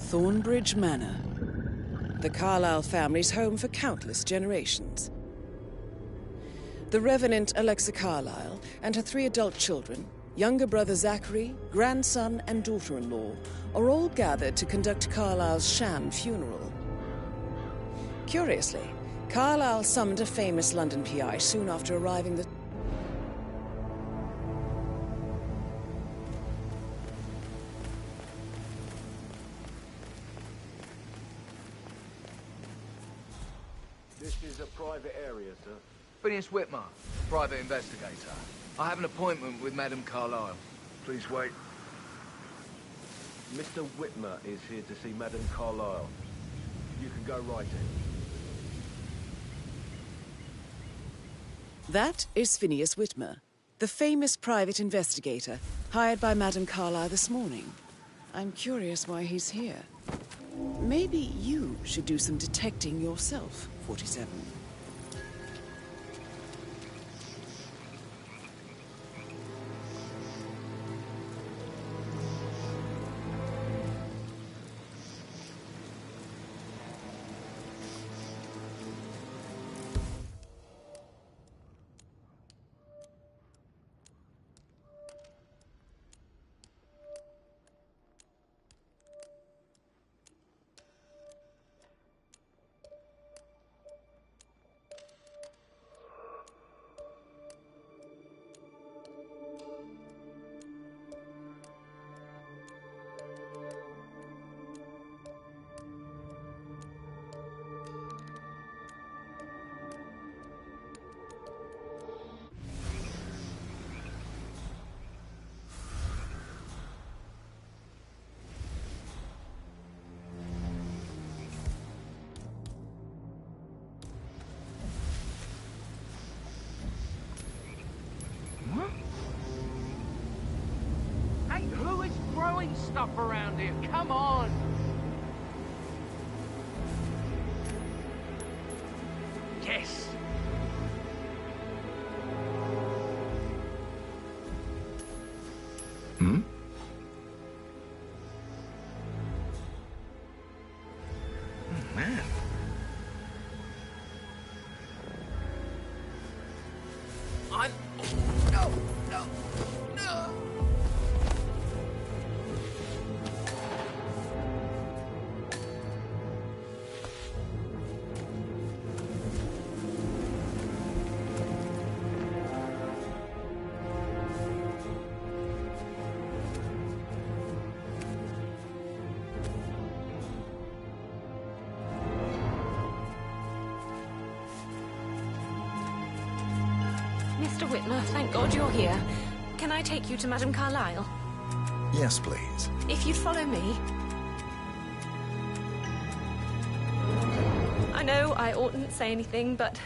Thornbridge Manor. The Carlyle family's home for countless generations. The Revenant Alexa Carlyle and her 3 adult children, younger brother Zachary, grandson and daughter-in-law, are all gathered to conduct Carlyle's sham funeral. Curiously, Carlyle summoned a famous London PI soon after arriving the... This is a private area, sir. Phineas Whitmer, private investigator. I have an appointment with Madame Carlyle. Please wait. Mr. Whitmer is here to see Madame Carlyle. You can go right in. That is Phineas Whitmer, the famous private investigator hired by Madame Carlyle this morning. I'm curious why he's here. Maybe you should do some detecting yourself, 47. Hey, who is throwing stuff around here? Come on! Yes! Hmm? Oh, man. I'm... No! No! No! Mr. Whitmer, thank God you're here. Can I take you to Madame Carlyle? Yes, please. If you'd follow me. I know I oughtn't say anything, but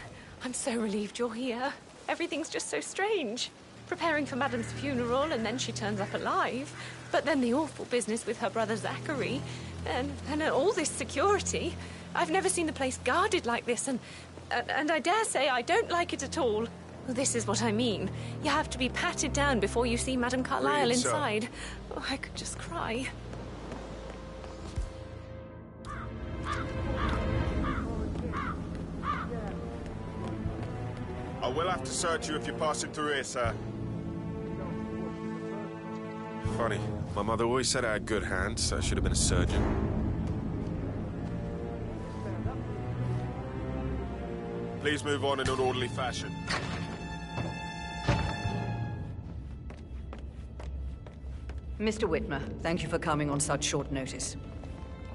I'm so relieved you're here. Everything's just so strange. Preparing for Madame's funeral, and then she turns up alive. But then the awful business with her brother Zachary, and all this security. I've never seen the place guarded like this, and I dare say I don't like it at all. Well, this is what I mean. You have to be patted down before you see Madame Carlyle Read, sir. inside. Oh, I could just cry. I will have to search you if you're passing through here, sir. Funny. My mother always said I had good hands, so I should have been a surgeon. Please move on in an orderly fashion. Mr. Whitmer, thank you for coming on such short notice.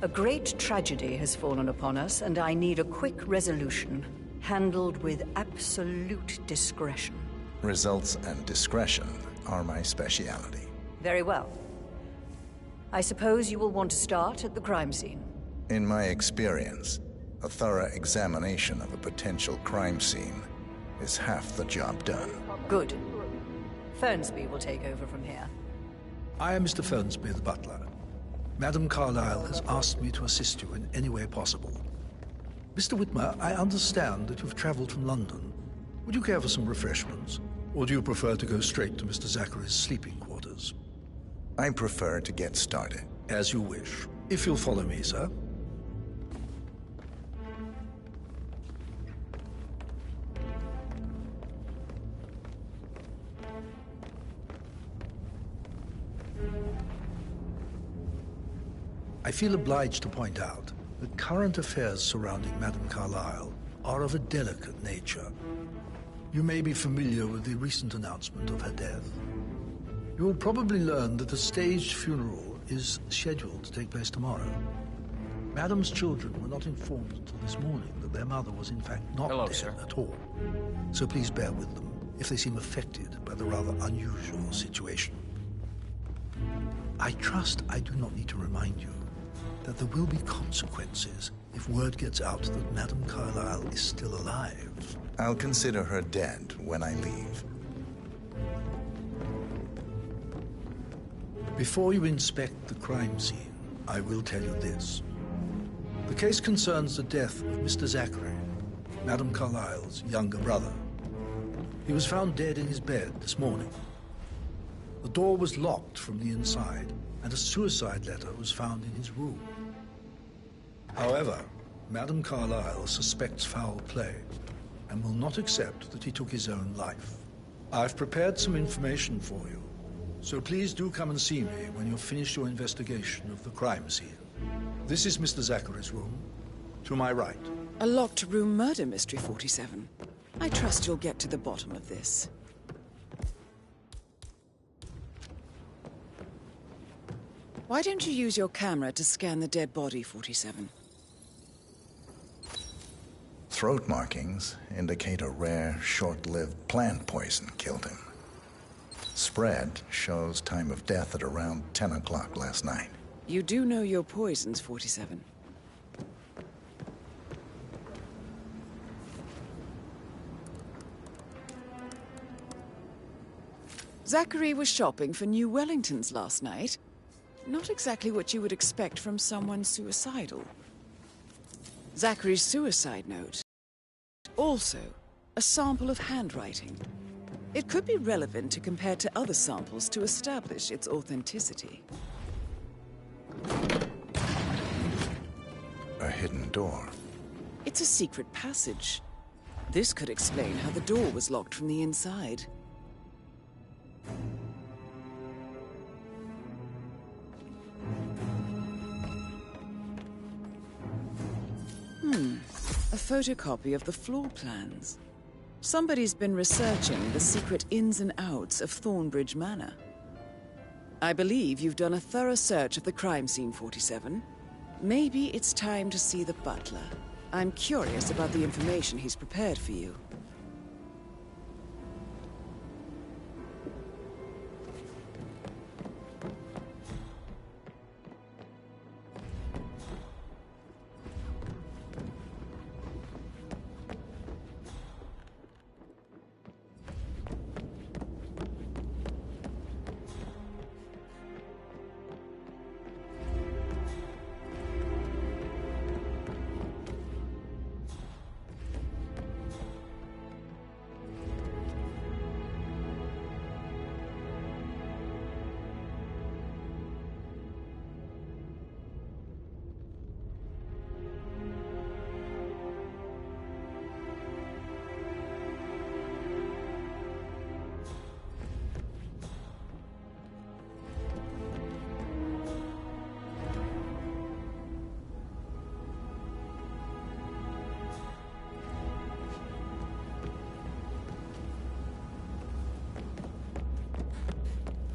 A great tragedy has fallen upon us, and I need a quick resolution, handled with absolute discretion. Results and discretion are my speciality. Very well. I suppose you will want to start at the crime scene. In my experience, a thorough examination of a potential crime scene is half the job done. Good. Fernsby will take over from here. I am Mr. Fernsby, the butler. Madame Carlyle has asked me to assist you in any way possible. Mr. Whitmer, I understand that you've traveled from London. Would you care for some refreshments? Or do you prefer to go straight to Mr. Zachary's sleeping quarters? I prefer to get started. As you wish. If you'll follow me, sir. I feel obliged to point out that current affairs surrounding Madame Carlyle are of a delicate nature. You may be familiar with the recent announcement of her death. You will probably learn that a staged funeral is scheduled to take place tomorrow. Madame's children were not informed until this morning that their mother was in fact not dead at all. So please bear with them if they seem affected by the rather unusual situation. I trust I do not need to remind you that there will be consequences if word gets out that Madame Carlyle is still alive. I'll consider her dead when I leave. Before you inspect the crime scene, I will tell you this. The case concerns the death of Mr. Zachary, Madame Carlyle's younger brother. He was found dead in his bed this morning. The door was locked from the inside, and a suicide letter was found in his room. However, Madame Carlyle suspects foul play and will not accept that he took his own life. I've prepared some information for you, so please do come and see me when you've finished your investigation of the crime scene. This is Mr. Zachary's room, to my right. A locked room murder mystery, 47. I trust you'll get to the bottom of this. Why don't you use your camera to scan the dead body, 47? Throat markings indicate a rare, short-lived plant poison killed him. Spread shows time of death at around 10 o'clock last night. You do know your poisons, 47. Zachary was shopping for new Wellingtons last night. Not exactly what you would expect from someone suicidal. Zachary's suicide note. Also, a sample of handwriting. It could be relevant to compare to other samples to establish its authenticity. A hidden door. It's a secret passage. This could explain how the door was locked from the inside. A photocopy of the floor plans. Somebody's been researching the secret ins and outs of Thornbridge Manor. I believe you've done a thorough search of the crime scene, 47. Maybe it's time to see the butler. I'm curious about the information he's prepared for you.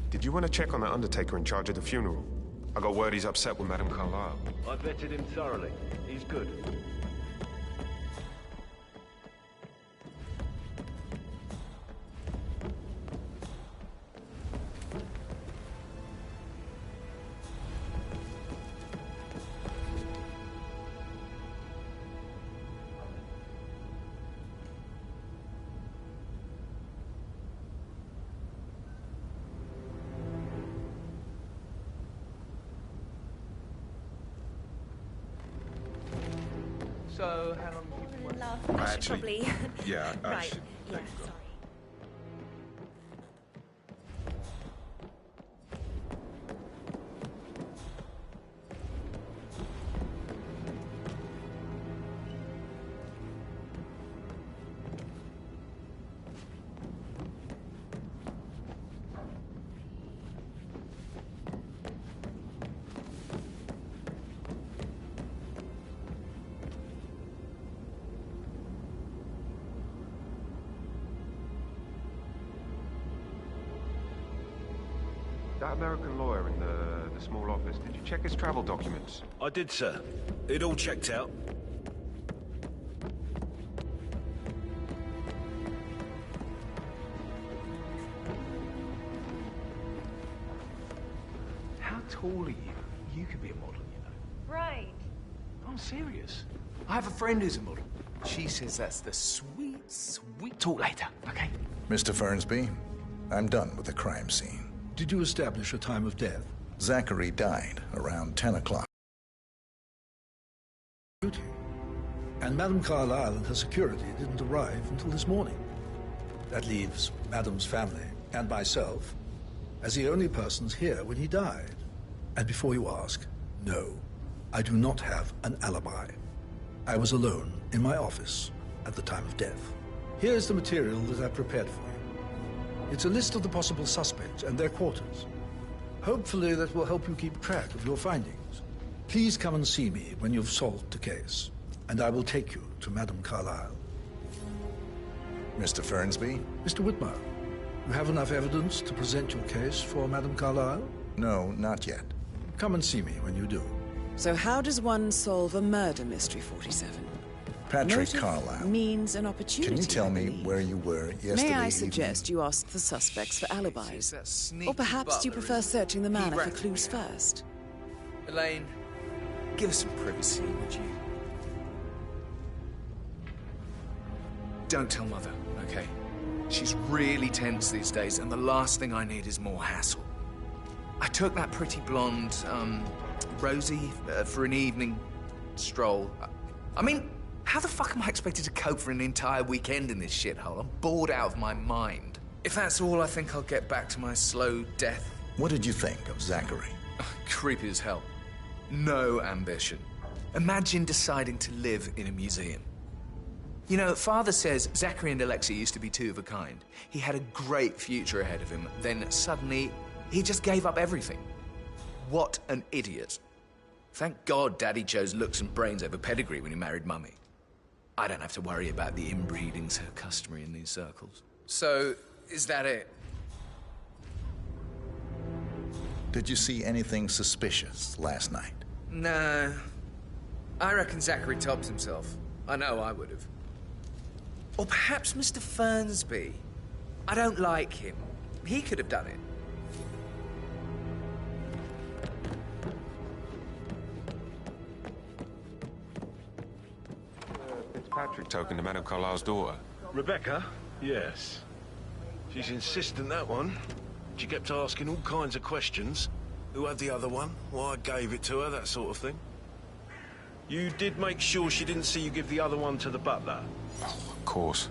Did you want to check on that undertaker in charge of the funeral? I got word he's upset with Madame Carlyle. I vetted him thoroughly. He's good. So, how long have you been working? Love. I should probably... Yeah, right. Yeah, sorry. That American lawyer in the small office, did you check his travel documents? I did, sir. It all checked out. How tall are you? You could be a model, you know. Right. I'm serious. I have a friend who's a model. She says that's the sweet, sweet... Talk later, okay? Mr. Fernsby, I'm done with the crime scene. Did you establish a time of death? Zachary died around 10 o'clock. And Madame Carlyle and her security didn't arrive until this morning. That leaves Madame's family and myself as the only persons here when he died. And before you ask, no, I do not have an alibi. I was alone in my office at the time of death. Here's the material that I prepared for you. It's a list of the possible suspects and their quarters. Hopefully that will help you keep track of your findings. Please come and see me when you've solved the case, and I will take you to Madame Carlyle. Mr. Fernsby? Mr. Whitmer, you have enough evidence to present your case for Madame Carlyle? No, not yet. Come and see me when you do. So how does one solve a murder mystery, 47? Patrick Motive Carlyle. means an opportunity. Can you tell I me believe. where you were yesterday May I evening? suggest you ask the suspects for alibis? That sneaky Or perhaps you butler prefer is- searching the he manor for ratted clues me out. first? Elaine, give us some privacy, would you? Don't tell Mother, okay? She's really tense these days, and the last thing I need is more hassle. I took that pretty blonde, Rosie, for an evening stroll. I mean, how the fuck am I expected to cope for an entire weekend in this shithole? I'm bored out of my mind. If that's all, I think I'll get back to my slow death. What did you think of Zachary? Creepy as hell. No ambition. Imagine deciding to live in a museum. You know, Father says Zachary and Alexia used to be two of a kind. He had a great future ahead of him, then suddenly he just gave up everything. What an idiot. Thank God Daddy chose looks and brains over pedigree when he married Mummy. I don't have to worry about the inbreeding so customary in these circles. So, is that it? Did you see anything suspicious last night? No. I reckon Zachary topped himself. I know I would have. Or perhaps Mr. Fernsby. I don't like him. He could have done it. Fitzpatrick token to Madame Carlyle's daughter. Rebecca? Yes. She's insistent, that one. She kept asking all kinds of questions. Who had the other one? Why I gave it to her, that sort of thing. You did make sure she didn't see you give the other one to the butler? Oh, of course.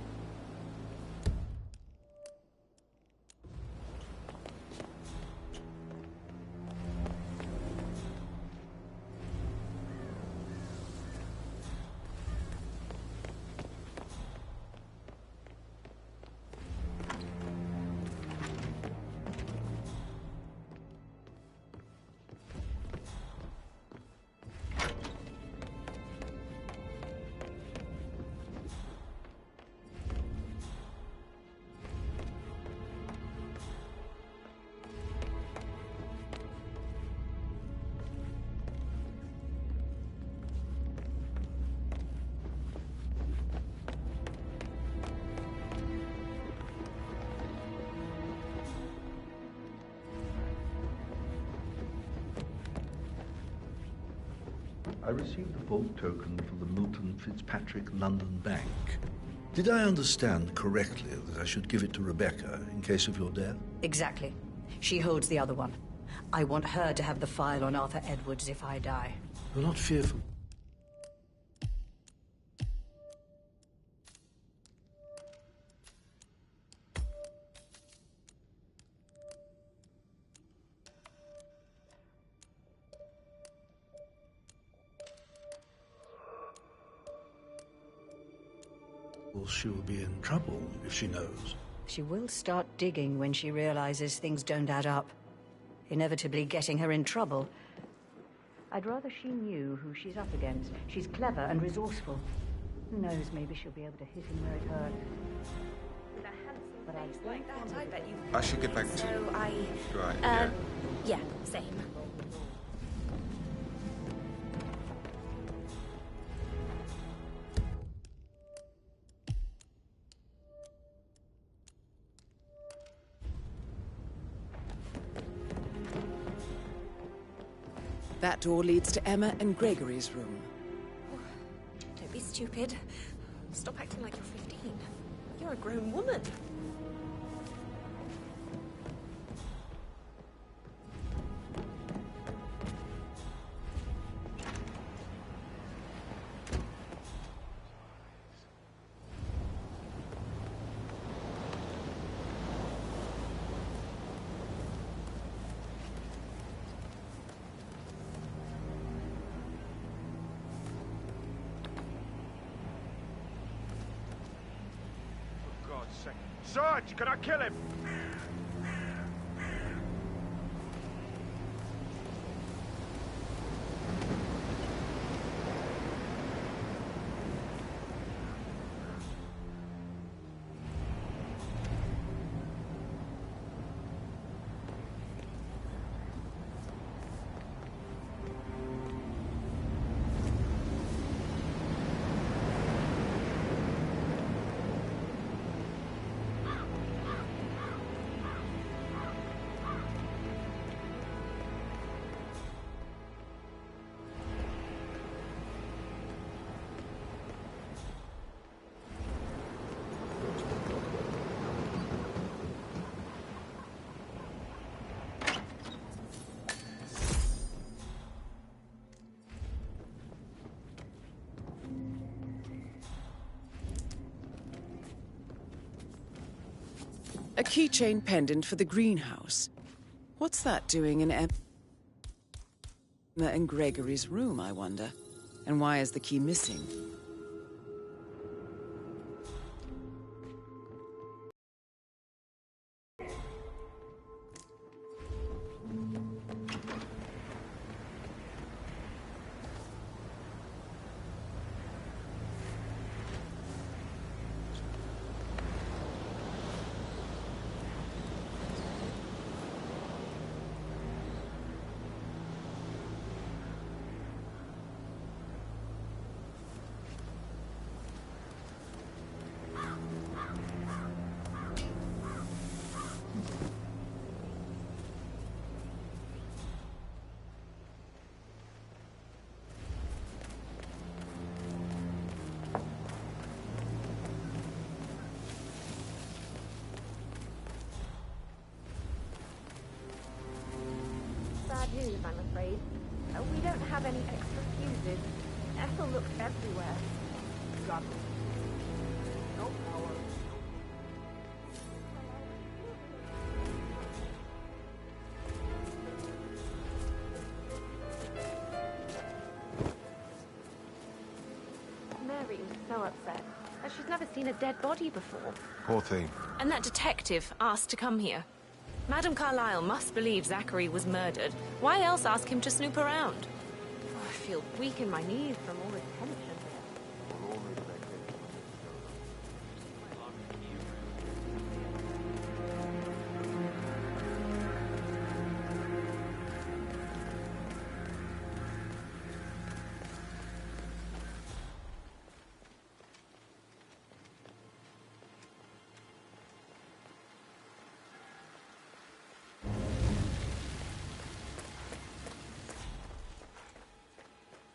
I received a bulk token from the Milton Fitzpatrick London Bank. Did I understand correctly that I should give it to Rebecca in case of your death? Exactly. She holds the other one. I want her to have the file on Arthur Edwards if I die. You're not fearful. Well, she will be in trouble if she knows. She will start digging when she realizes things don't add up, inevitably getting her in trouble. I'd rather she knew who she's up against. She's clever and resourceful. Who knows, maybe she'll be able to hit him where it hurts. With a handsome face like that, I bet you... I should get back to... So I... Right, yeah. Yeah, same. That door leads to Emma and Gregory's room. Don't be stupid. Stop acting like you're 15. You're a grown woman. Sarge, can I kill him? A keychain pendant for the greenhouse. What's that doing in Emma and Gregory's room, I wonder? And why is the key missing? Bad news, I'm afraid. We don't have any extra fuses. Ethel looked everywhere. Got it. No power. Mary was so upset. She's never seen a dead body before. Poor thing. And that detective asked to come here. Madame Carlyle must believe Zachary was murdered. Why else ask him to snoop around? Oh, I feel weak in my knees from all this tension here.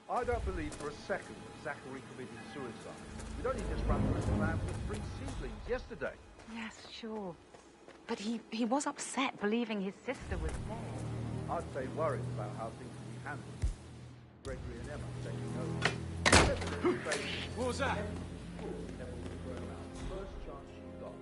I don't believe for a second that Zachary committed suicide. We'd only just run through his plan for 3 seedlings yesterday. Yes, sure. But he was upset believing his sister was dead. I'd say worried about how things will be handled. Gregory and Emma taking over. What was that? First chance she got.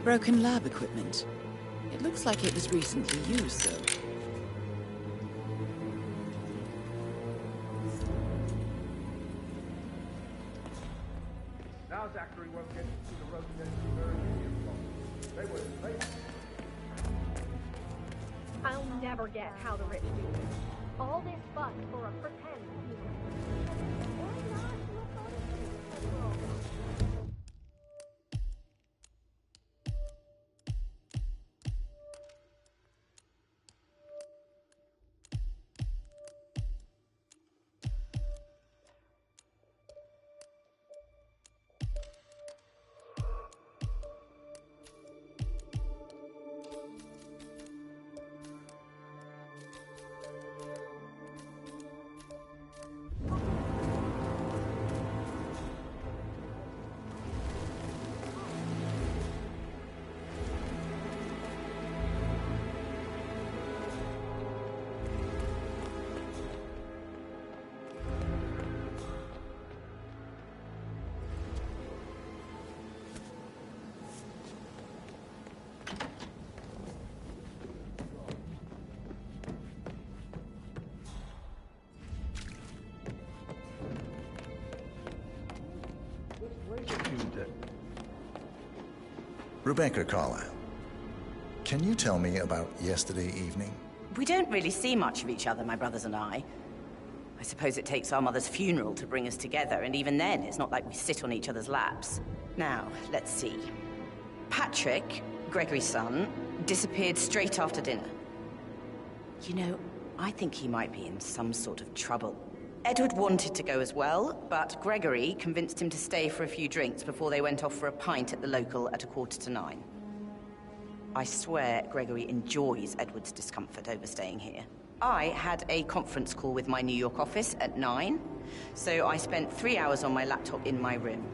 Broken lab equipment. It looks like it was recently used, though. Now Zachary won't get to see the residential very They were late. I'll never get how the rich do this. All this fuss for a pretend hero. Why not look on Rebecca Carlyle, can you tell me about yesterday evening? We don't really see much of each other, my brothers and I. I suppose it takes our mother's funeral to bring us together, and even then, it's not like we sit on each other's laps. Now, let's see. Patrick, Gregory's son, disappeared straight after dinner. You know, I think he might be in some sort of trouble. Edward wanted to go as well, but Gregory convinced him to stay for a few drinks before they went off for a pint at the local at 9:15. I swear Gregory enjoys Edward's discomfort over staying here. I had a conference call with my New York office at 9, so I spent 3 hours on my laptop in my room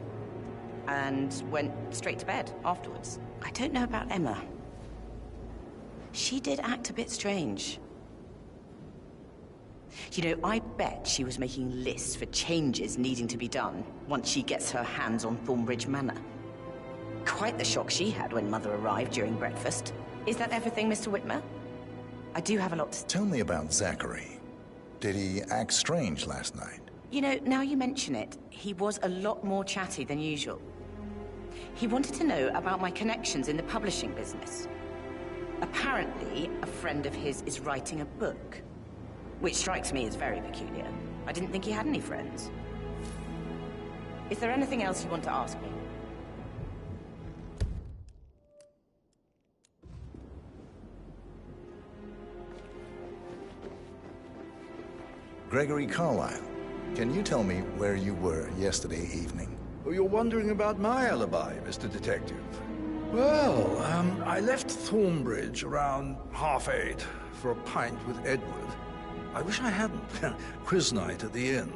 and went straight to bed afterwards. I don't know about Emma. She did act a bit strange. You know, I bet she was making lists for changes needing to be done once she gets her hands on Thornbridge Manor. Quite the shock she had when Mother arrived during breakfast. Is that everything, Mr. Whitmer? I do have a lot to... Tell me about Zachary. Did he act strange last night? You know, now you mention it, he was a lot more chatty than usual. He wanted to know about my connections in the publishing business. Apparently, a friend of his is writing a book. Which strikes me as very peculiar. I didn't think he had any friends. Is there anything else you want to ask me? Gregory Carlyle, can you tell me where you were yesterday evening? Oh, you're wondering about my alibi, Mr. Detective. Well, I left Thornbridge around 8:30 for a pint with Edward. I wish I hadn't. Quiz night at the inn.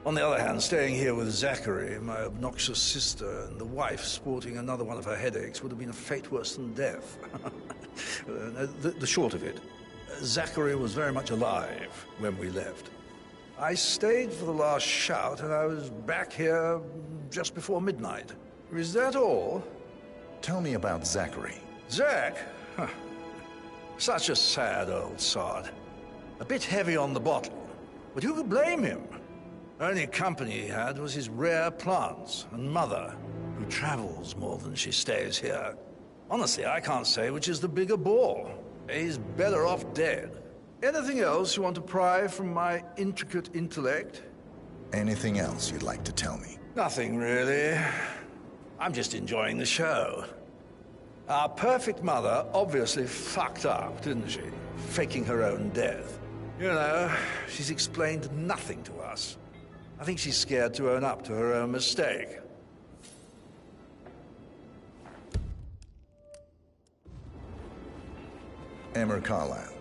On the other hand, staying here with Zachary, my obnoxious sister, and the wife sporting another one of her headaches would have been a fate worse than death. The short of it, Zachary was very much alive when we left. I stayed for the last shout, and I was back here just before midnight. Is that all? Tell me about Zachary. Zach? Huh. Such a sad old sod. A bit heavy on the bottle, but who could blame him? Only company he had was his rare plants and Mother, who travels more than she stays here. Honestly, I can't say which is the bigger bore. He's better off dead. Anything else you want to pry from my intricate intellect? Anything else you'd like to tell me? Nothing, really. I'm just enjoying the show. Our perfect mother obviously fucked up, didn't she? Faking her own death. You know, she's explained nothing to us. I think she's scared to own up to her own mistake. Emma Carlyle,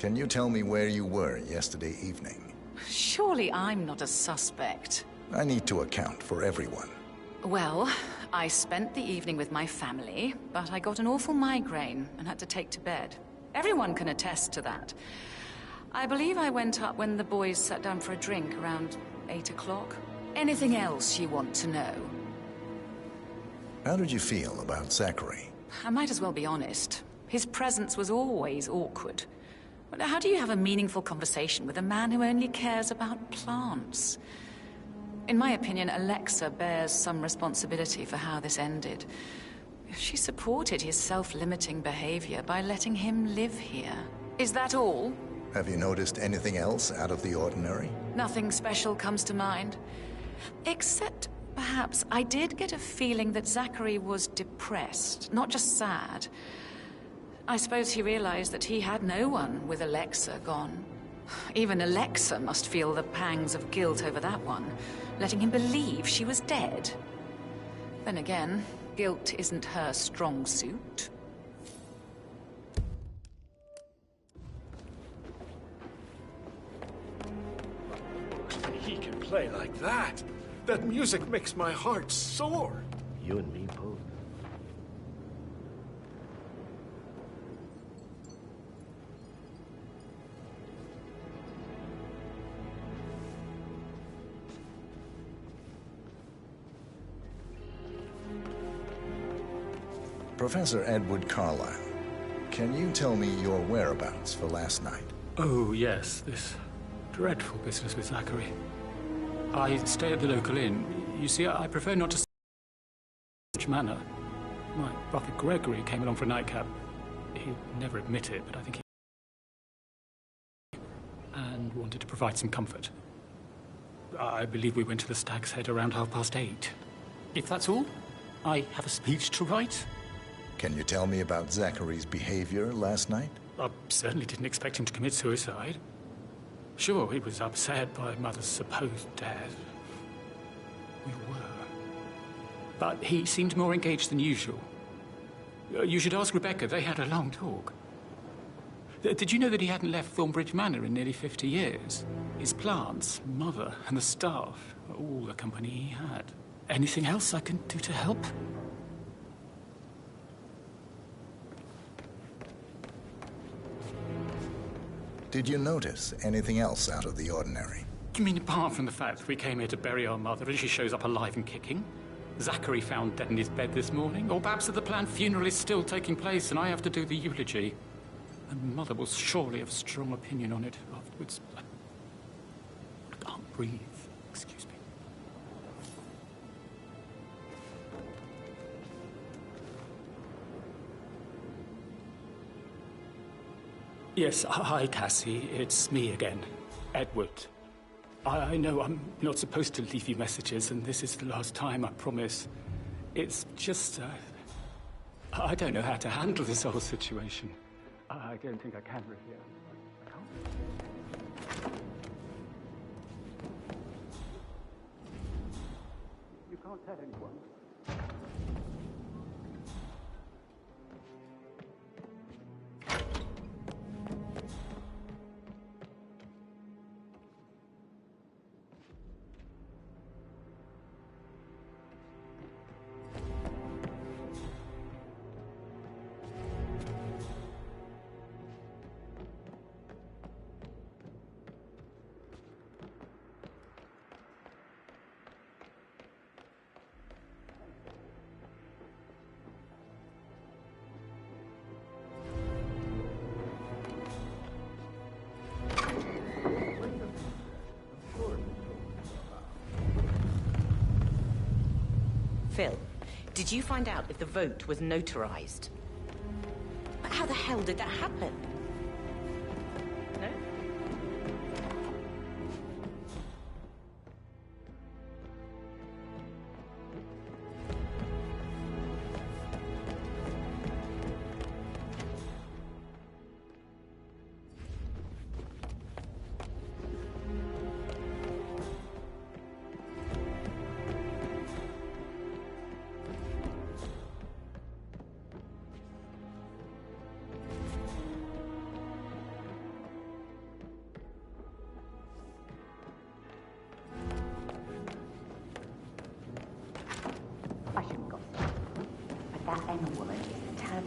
can you tell me where you were yesterday evening? Surely I'm not a suspect. I need to account for everyone. Well, I spent the evening with my family, but I got an awful migraine and had to take to bed. Everyone can attest to that. I believe I went up when the boys sat down for a drink around 8 o'clock. Anything else you want to know? How did you feel about Zachary? I might as well be honest. His presence was always awkward. But how do you have a meaningful conversation with a man who only cares about plants? In my opinion, Alexa bears some responsibility for how this ended. She supported his self-limiting behavior by letting him live here. Is that all? Have you noticed anything else out of the ordinary? Nothing special comes to mind. Except, perhaps, I did get a feeling that Zachary was depressed, not just sad. I suppose he realized that he had no one with Alexa gone. Even Alexa must feel the pangs of guilt over that one, letting him believe she was dead. Then again, guilt isn't her strong suit. He can play like that. That music makes my heart soar. You and me both. Professor Edward Carlyle, can you tell me your whereabouts for last night? Oh, yes, this dreadful business with Zachary. I stay at the local inn. You see, I prefer not to stay manner. My brother Gregory came along for a nightcap. He'd never admit it, but I think he... and wanted to provide some comfort. I believe we went to the Stag's Head around 8:30. If that's all, I have a speech to write. Can you tell me about Zachary's behavior last night? I certainly didn't expect him to commit suicide. Sure, he was upset by Mother's supposed death. We were. But he seemed more engaged than usual. You should ask Rebecca. They had a long talk. Did you know that he hadn't left Thornbridge Manor in nearly 50 years? His plants, Mother, and the staff, all the company he had. Anything else I can do to help? Did you notice anything else out of the ordinary? You mean apart from the fact that we came here to bury our mother and she shows up alive and kicking? Zachary found dead in his bed this morning? Or perhaps that the planned funeral is still taking place and I have to do the eulogy? And Mother will surely have a strong opinion on it afterwards. I can't breathe. Excuse me. Yes, hi, Cassie. It's me again, Edward. I know I'm not supposed to leave you messages, and this is the last time, I promise. It's just, I don't know how to handle this whole situation. I don't think I can really. I can't. You can't tell anyone. Phil, did you find out if the vote was notarized? But how the hell did that happen? No?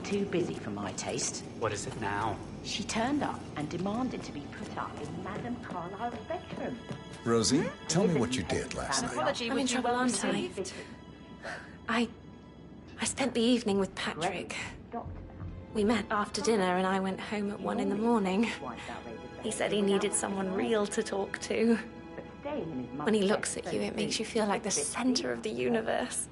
Too busy for my taste. What is it now? She turned up and demanded to be put up in Madame Carlyle's bedroom. I spent the evening with Patrick. We met after dinner and I went home at 1 in the morning. He said he needed someone real to talk to. When he looks at you, it makes you feel like the center of the universe.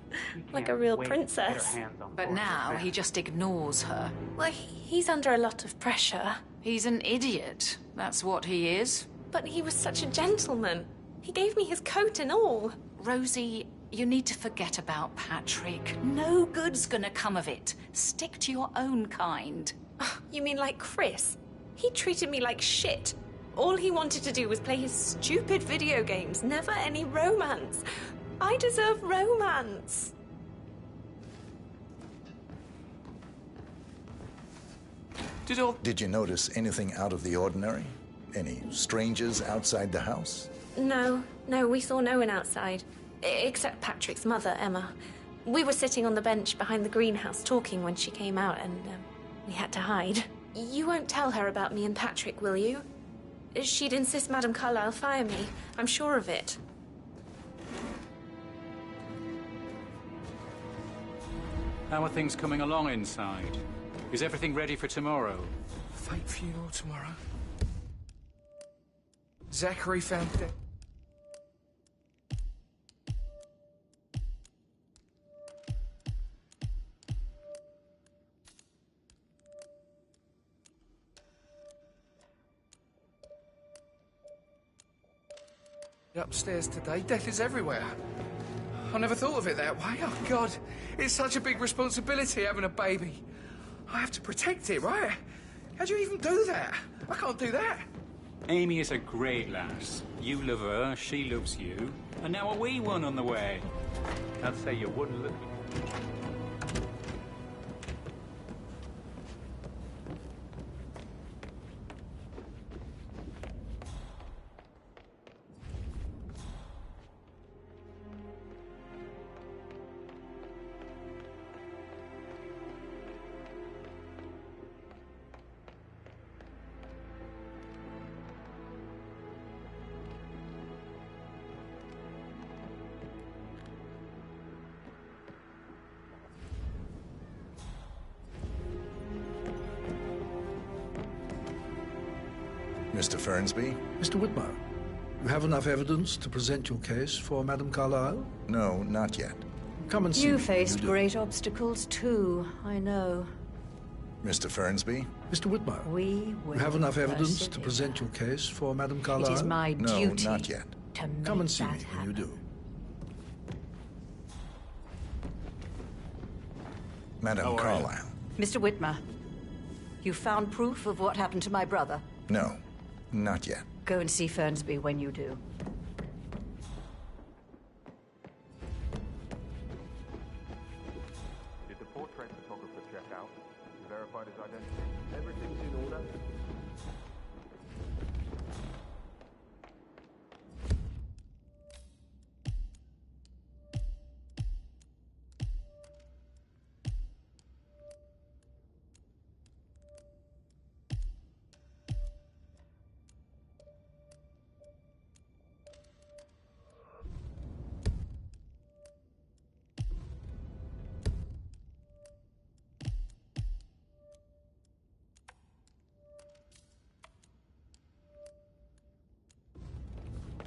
Like a real princess. But now he just ignores her. Well, he's under a lot of pressure. He's an idiot. That's what he is. But he was such a gentleman. He gave me his coat and all. Rosie, you need to forget about Patrick. No good's gonna come of it. Stick to your own kind. You mean like Chris? He treated me like shit. All he wanted to do was play his stupid video games, never any romance. I deserve romance. Did you notice anything out of the ordinary? Any strangers outside the house? No, we saw no one outside. Except Patrick's mother, Emma. We were sitting on the bench behind the greenhouse talking when she came out and we had to hide. You won't tell her about me and Patrick, will you? She'd insist Madame Carlyle fire me. I'm sure of it. How are things coming along inside? Is everything ready for tomorrow? Fake funeral tomorrow. Zachary found dead. Upstairs today, death is everywhere. I never thought of it that way. Oh, God, it's such a big responsibility having a baby. I have to protect it, right? How do you even do that? I can't do that. Amy is a great lass. You love her, she loves you. And now a wee one on the way. I'd say you're one little... Mr. Fernsby? Mr. Whitmer, you have enough evidence to present your case for Madame Carlyle? No, not yet. Come and see You me. faced do. great obstacles too, I know. Mr. Fernsby? Mr. Whitmer, We will you have enough evidence to persevere. present your case for Madame Carlyle? It is my No, duty not yet. to make Come and see me that when you happen. do. Madame Carlyle? Mr. Whitmer, you found proof of what happened to my brother? No, not yet. Go and see Fernsby when you do. Did the portrait photographer check out? Verified his identity? Everything's in order.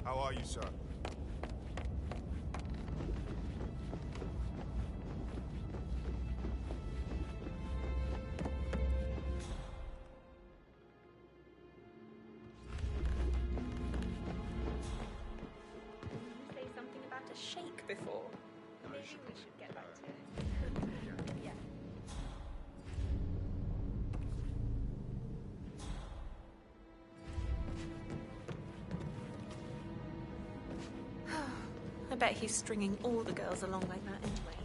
How are you, sir? Say something about a shake before. Maybe we should get back to it. Yeah. I bet he's stringing all the girls along like that anyway.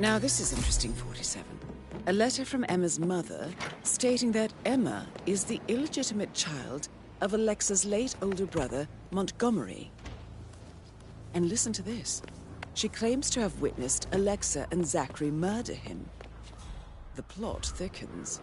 Now this is interesting, 47. A letter from Emma's mother stating that Emma is the illegitimate child of Alexa's late older brother, Montgomery. And listen to this. She claims to have witnessed Alexa and Zachary murder him. The plot thickens.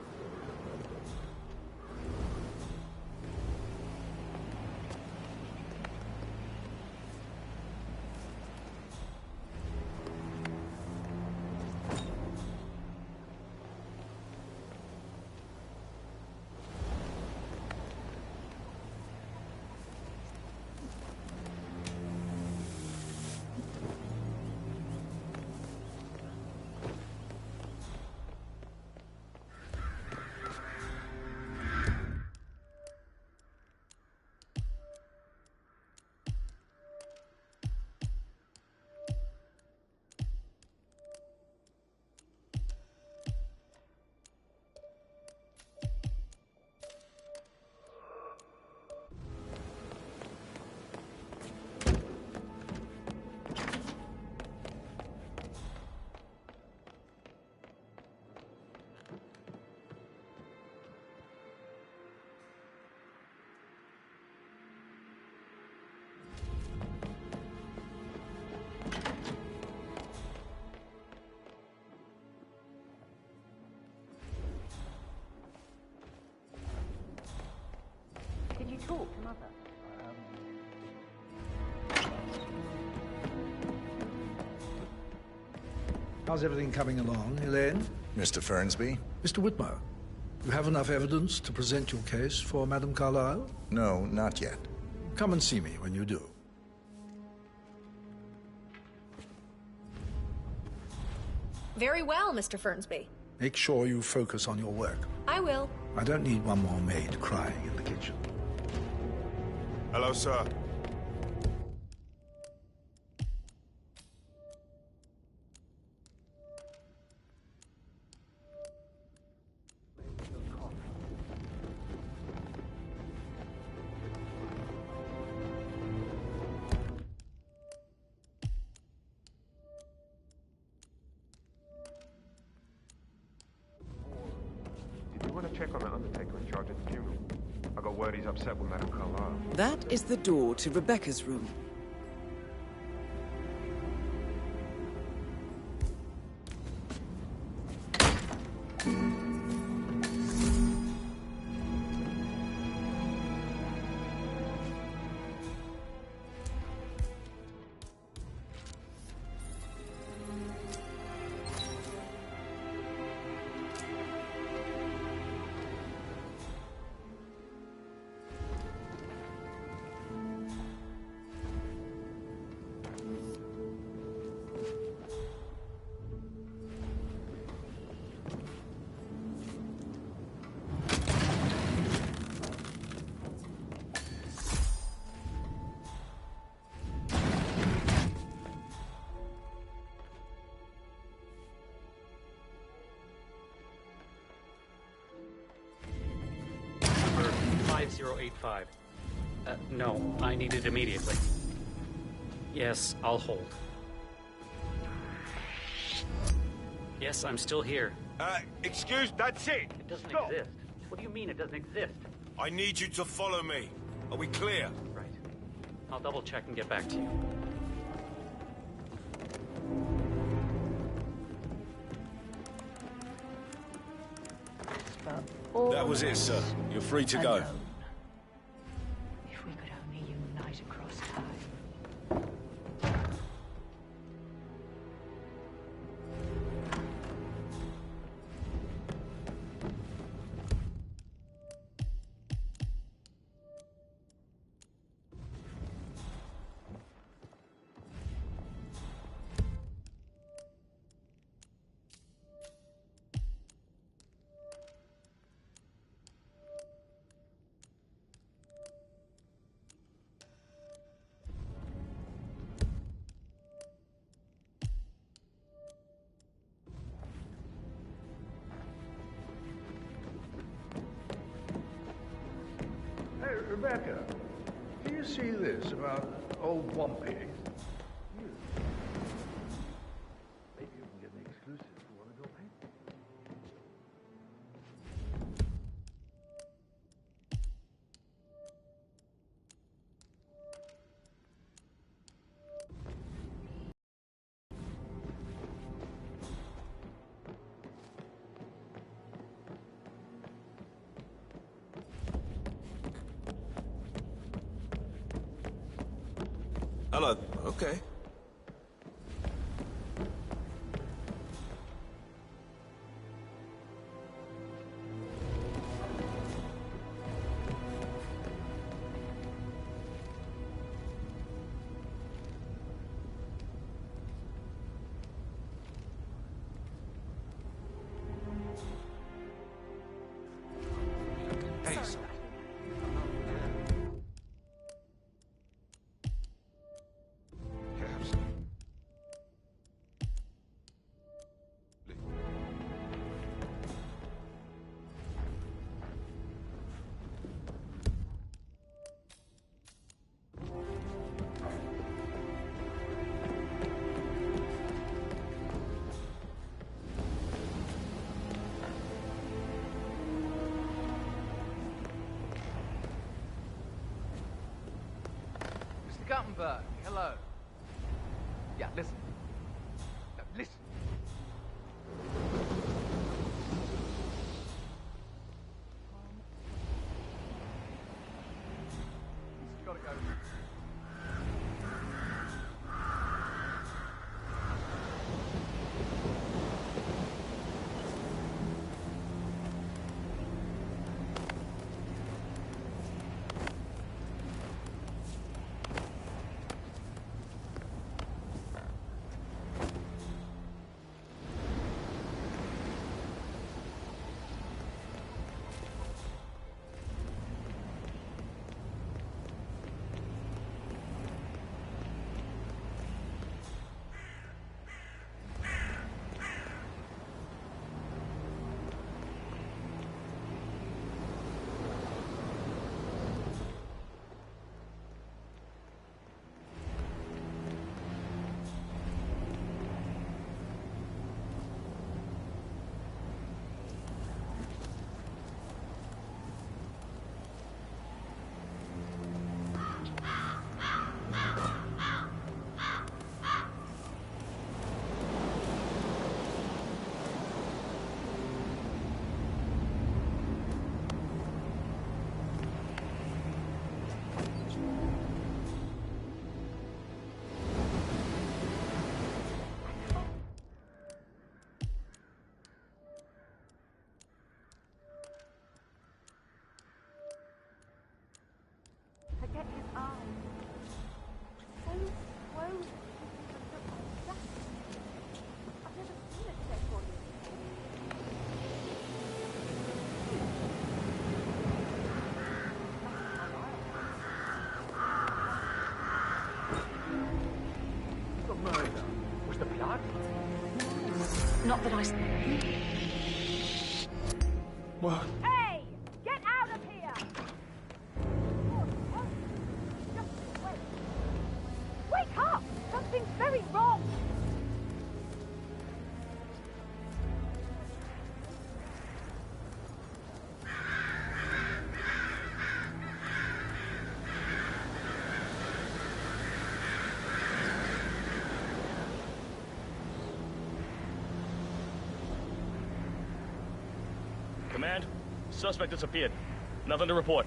Did you talk to Mother? How's everything coming along, Elaine? Mr. Fernsby? Mr. Whitmer, you have enough evidence to present your case for Madame Carlyle? No, not yet. Come and see me when you do. Very well, Mr. Fernsby. Make sure you focus on your work. I will. I don't need one more maid crying in the kitchen. Hello, sir. Did you want to check on that undertaker in charge of the funeral? I got word he's upset with Madame Carlyle. That is the door to Rebecca's room. Number 5085. No, I need it immediately. Yes, I'll hold. Yes, I'm still here. Excuse, that's it. It doesn't Stop. exist. What do you mean it doesn't exist? I need you to follow me. Are we clear? Right. I'll double check and get back to you. That was it, sir. You're free to go. If we could only unite across time. Hey, Rebecca, do you see this about old Wampy? Maybe you can get an exclusive Hello. Okay. Hey, yeah, absolutely. Mr. Guttenberg, hello. Yeah, listen. No, listen. He's gotta go. Forget his eyes. So swollen. I've never seen a dead body. The murder was the blood. Not that I... What? Hey! Get out of here! Just wait. Wake up! Something's very wrong! Command, suspect disappeared. Nothing to report.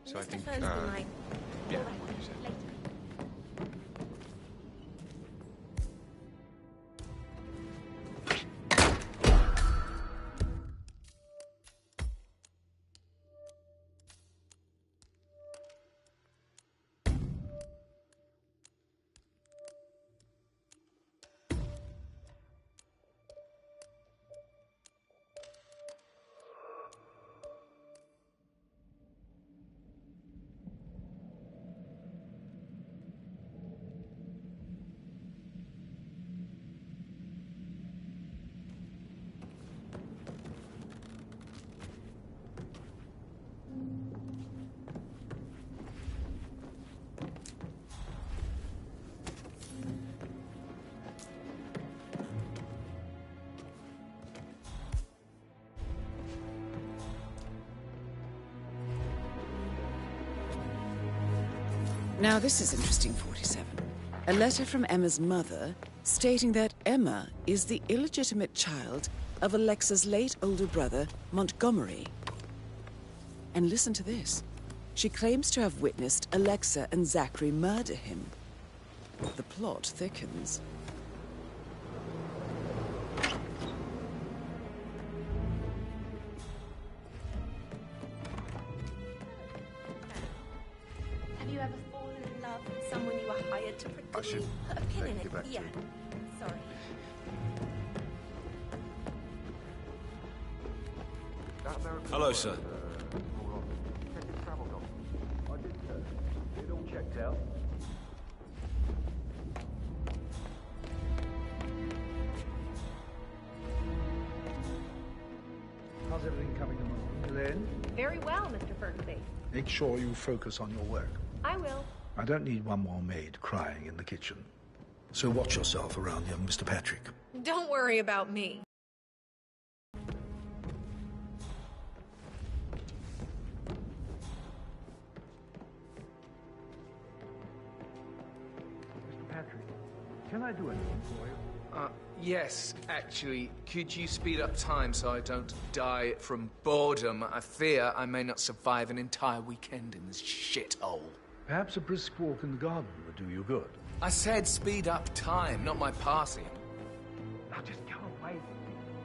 So I think, Mr. Fernsby might. yeah, All right, what you said. later. Now this is interesting, 47. A letter from Emma's mother stating that Emma is the illegitimate child of Alexa's late older brother, Montgomery. And listen to this. She claims to have witnessed Alexa and Zachary murder him. The plot thickens. Have you ever fallen in love with someone you were hired to protect? I should put a pin in take you it. back to Yeah. it. Sorry. Hello, sir. I did, sir. It all checked out. How's everything coming along, Glenn? Very well, Mr. Ferguson. Make sure you focus on your work. I will. I don't need one more maid crying in the kitchen. So watch yourself around young Mr. Patrick. Don't worry about me. Mr. Patrick, can I do anything for you? Yes, actually. Could you speed up time so I don't die from boredom? I fear I may not survive an entire weekend in this shithole. Perhaps a brisk walk in the garden would do you good. I said speed up time, not my passing. Now just go away.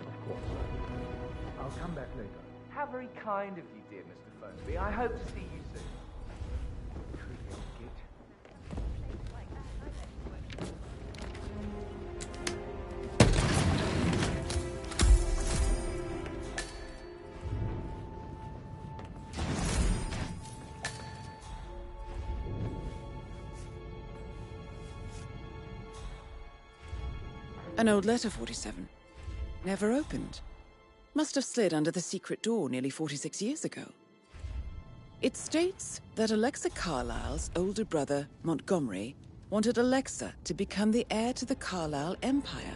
Of course, sir. I'll come back later. How very kind of you, dear Mr. Fernsby. I hope to see you soon. An old letter, 47. Never opened. Must have slid under the secret door nearly 46 years ago. It states that Alexa Carlisle's older brother, Montgomery, wanted Alexa to become the heir to the Carlisle Empire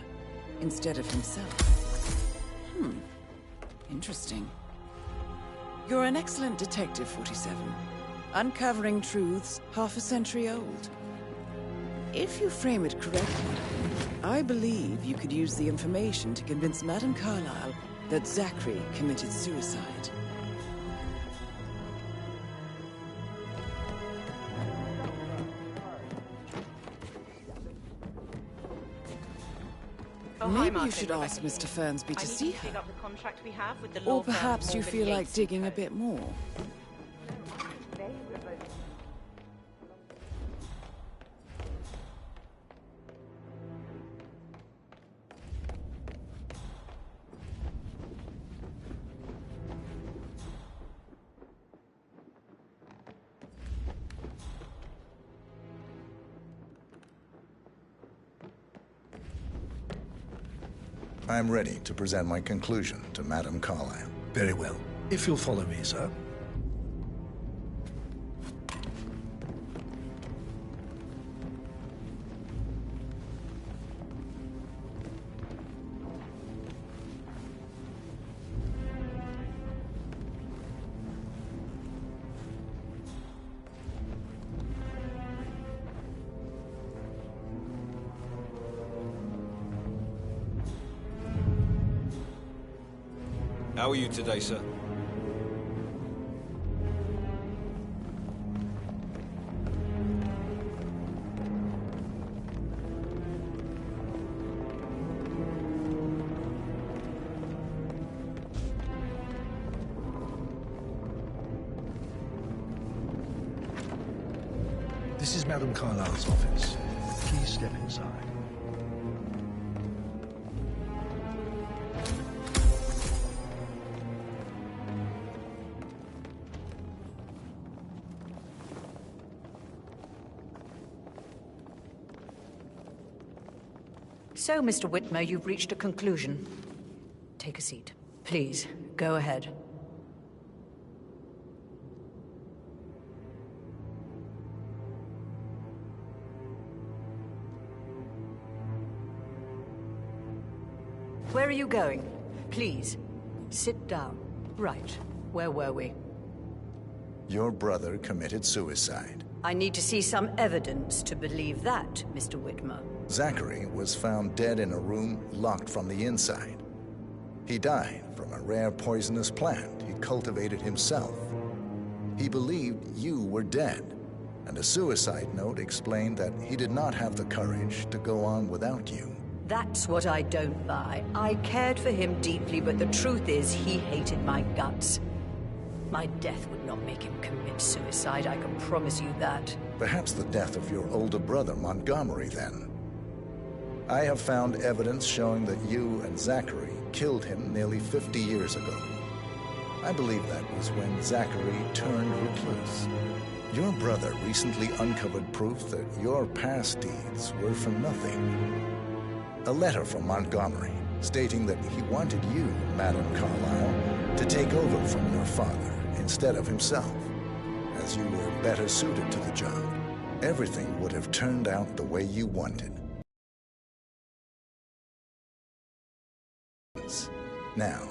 instead of himself. Interesting. You're an excellent detective, 47. Uncovering truths half a century old. If you frame it correctly, I believe you could use the information to convince Madame Carlisle that Zachary committed suicide. Oh, hi, Maybe Martin. you should ask Mr. Fernsby to see her. Pick up the contract we have with the law Or perhaps firm you Morgan feel like Yates digging Co. a bit more. I'm ready to present my conclusion to Madame Carlisle. Very well. If you'll follow me, sir. How are you today, sir? This is Madame Carlisle's office. Please step inside. So, Mr. Whitmer, you've reached a conclusion. Take a seat. Please, go ahead. Where are you going? Please, sit down. Right. Where were we? Your brother committed suicide. I need to see some evidence to believe that, Mr. Whitmer. Zachary was found dead in a room locked from the inside. He died from a rare poisonous plant he cultivated himself. He believed you were dead, and a suicide note explained that he did not have the courage to go on without you. That's what I don't buy. I cared for him deeply, but the truth is he hated my guts. My death would not make him commit suicide, I can promise you that. Perhaps the death of your older brother, Montgomery, then. I have found evidence showing that you and Zachary killed him nearly 50 years ago. I believe that was when Zachary turned recluse. Your brother recently uncovered proof that your past deeds were for nothing. A letter from Montgomery stating that he wanted you, Madam Carlyle, to take over from your father instead of himself, as you were better suited to the job. Everything would have turned out the way you wanted. Now,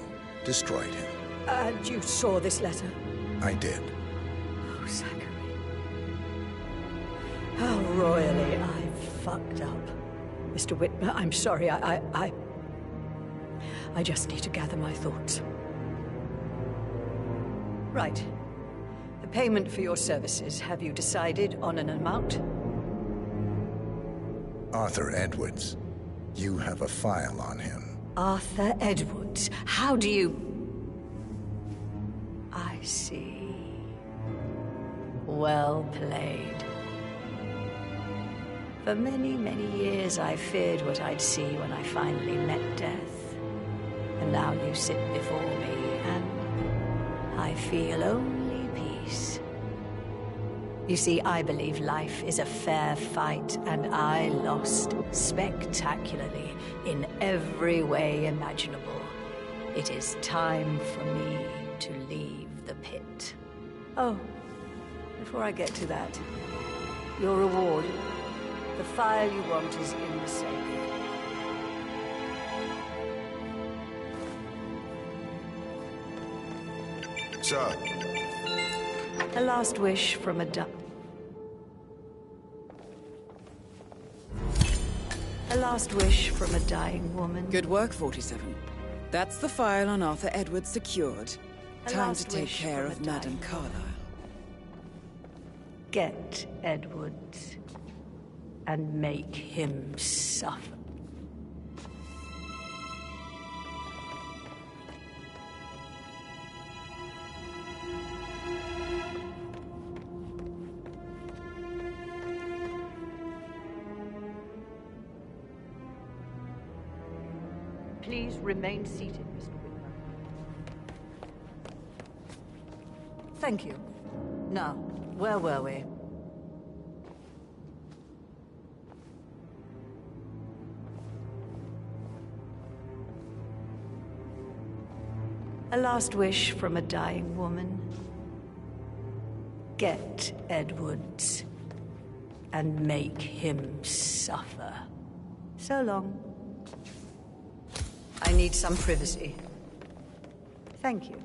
destroyed him. And you saw this letter? I did. Oh, Zachary. How royally I've fucked up. Mr. Whitmer, I'm sorry, I just need to gather my thoughts. Right. The payment for your services, have you decided on an amount? Arthur Edwards. You have a file on him. Arthur Edwards. How do you... I see. Well played. For many, many years I feared what I'd see when I finally met death. And now you sit before me, and I feel only peace. You see, I believe life is a fair fight, and I lost spectacularly in every way imaginable. It is time for me to leave the pit. Oh, before I get to that, your reward. The file you want is in the safe. Sir. A last wish from a last wish from a dying woman. Good work, 47. That's the file on Arthur Edwards secured. Time to take care of Madam Carlyle. Get Edwards and make him suffer. Please remain seated, Mr. Whitmer. Thank you. Now, where were we? A last wish from a dying woman. Get Edwards and make him suffer. So long. I need some privacy. Thank you.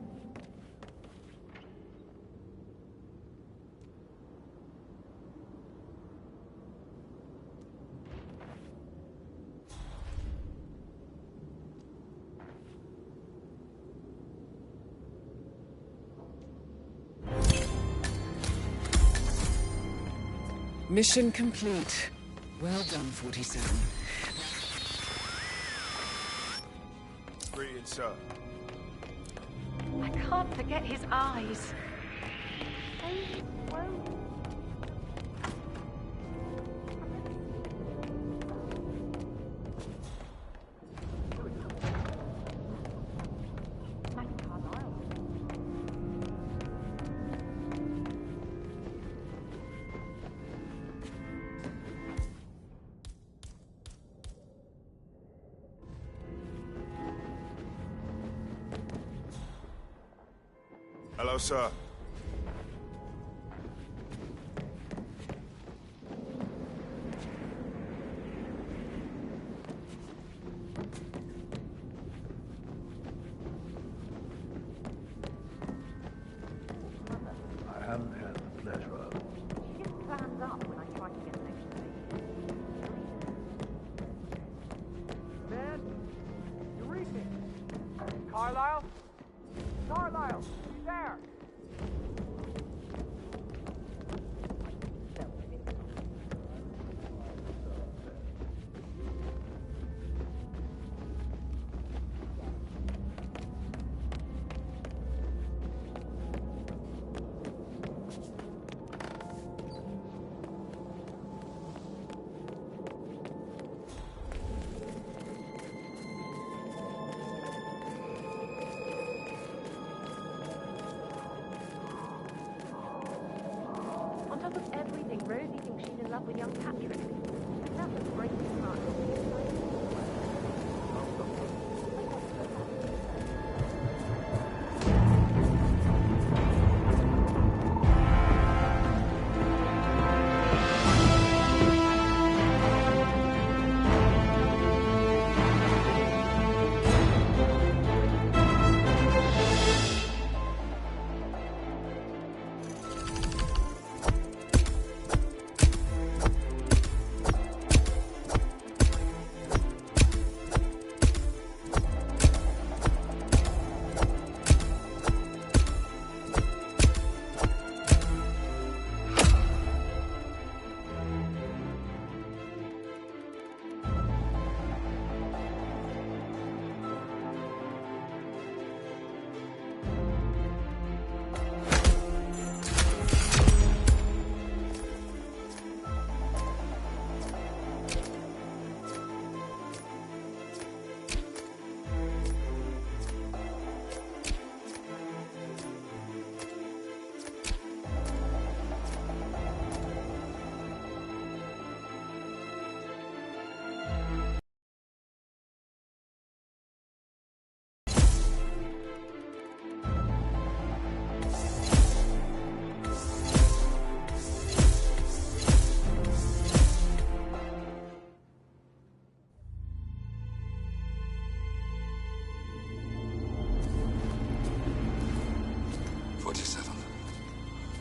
Mission complete. Well done, 47. Greetings, sir. I can't forget his eyes. Hello, sir. I haven't had the pleasure of... His plan Rosie thinks she's in love with young Patrick. That's a great start.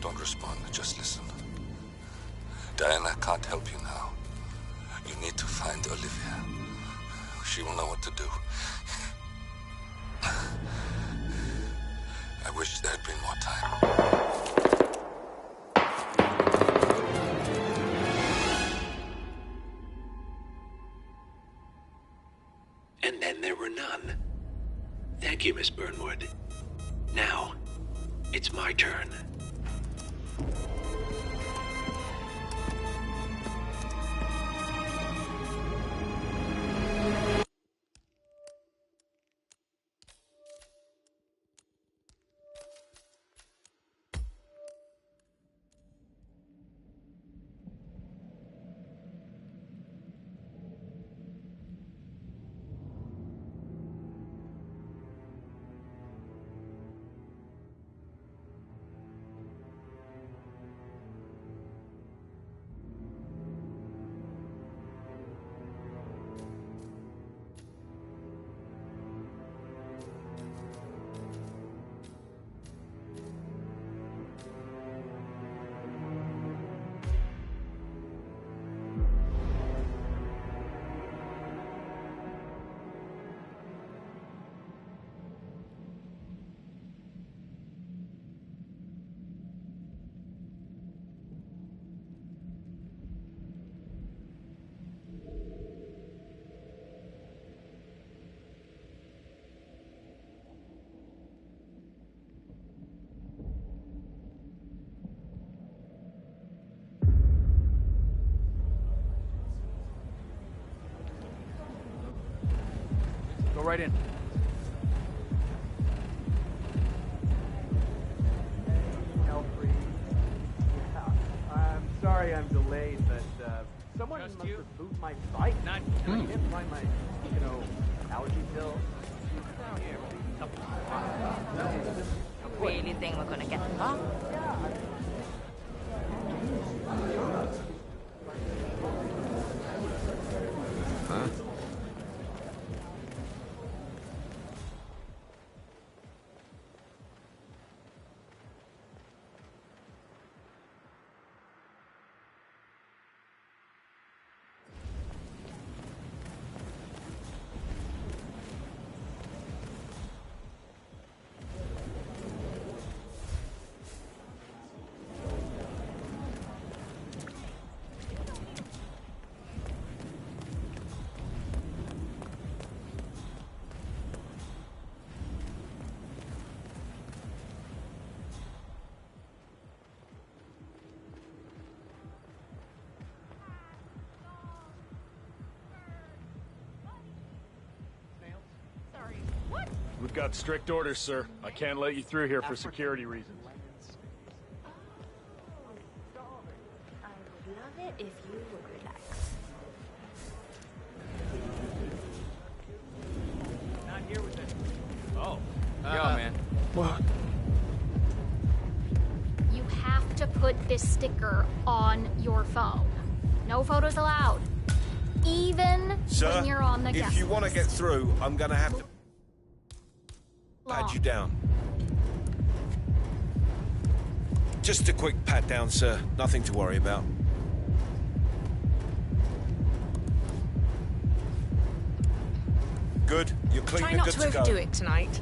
Don't respond, just listen. Diana can't help you now. You need to find Olivia. She will know what to do. I wish there had been more time. And then there were none. Thank you, Miss Burnwood. Now, it's my turn. Go right in. L3. Yeah. I'm sorry I'm delayed, but someone must have moved my bike. I can't find my, allergy pill. Really think we're gonna get them, huh? Huh? We've got strict orders, sir. I can't let you through here for security reasons. it if you would relax. Not here with it. Oh. Yeah, man. What? You have to put this sticker on your phone. No photos allowed. Even when you're on the guest if you want to list. get through, I'm going to have to pat you down. Just a quick pat down, sir. Nothing to worry about. Good. You're clean and good to go. Try not to overdo it tonight.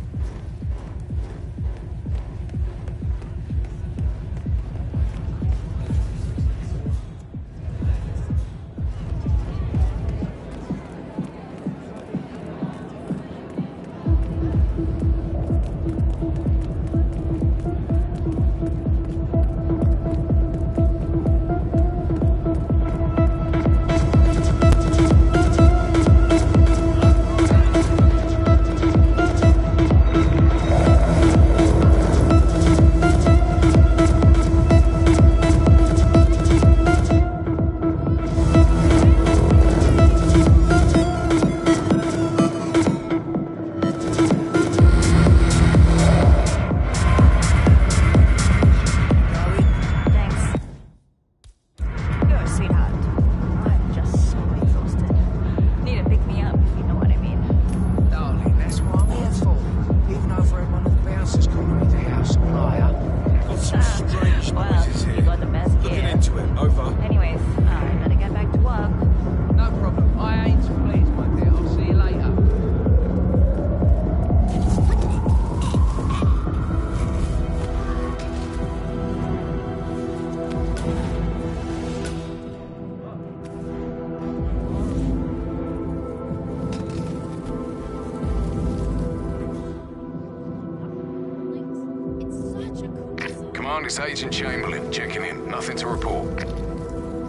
It's Agent Chamberlain, checking in. Nothing to report.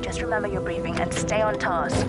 Just remember your briefing and stay on task.